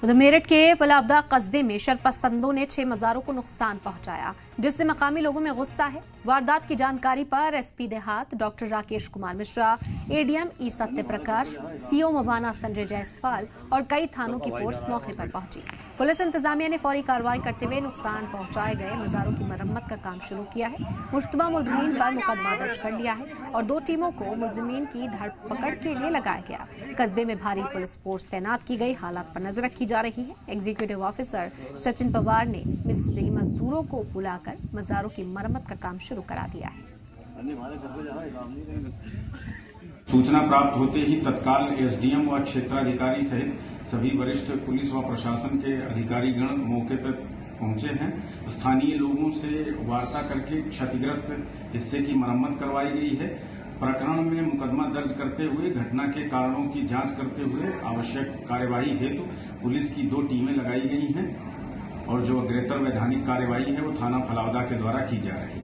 उधर मेरठ के फलावदा कस्बे में शरपसंदों ने 6 मज़ारों को नुकसान पहुंचाया, जिससे मकामी लोगों में गुस्सा है। वारदात की जानकारी पर एसपी देहात डॉक्टर राकेश कुमार मिश्रा, एडीएम ई सत्य प्रकाश, सीओ मवाना संजय जायसवाल और कई थानों की फोर्स मौके पर पहुंची। पुलिस इंतजामिया ने फौरी कार्रवाई करते हुए नुकसान पहुंचाए गए मज़ारों की मरम्मत का काम शुरू किया है। मुश्तबा मुलजिमीन पर मुकदमा दर्ज कर लिया है और 2 टीमों को मुलजिमीन की धरपकड़ के लिए लगाया गया। कस्बे में भारी पुलिस फोर्स तैनात की गई, हालात पर नजर रखी जा रही है। एग्जीक्यूटिव ऑफिसर सचिन पवार ने मिस्त्री मजदूरों को बुलाकर मज़ारों की मरम्मत का काम शुरू करा दिया है। सूचना प्राप्त होते ही तत्काल एसडीएम व क्षेत्राधिकारी सहित सभी वरिष्ठ पुलिस व प्रशासन के अधिकारीगण मौके पर पहुंचे हैं। स्थानीय लोगों से वार्ता करके क्षतिग्रस्त हिस्से की मरम्मत करवाई गई है। प्रकरण में मुकदमा दर्ज करते हुए घटना के कारणों की जांच करते हुए आवश्यक कार्यवाही हेतु पुलिस की 2 टीमें लगाई गई हैं और जो अग्रेतर वैधानिक कार्यवाही है वो थाना फलावदा के द्वारा की जा रही है।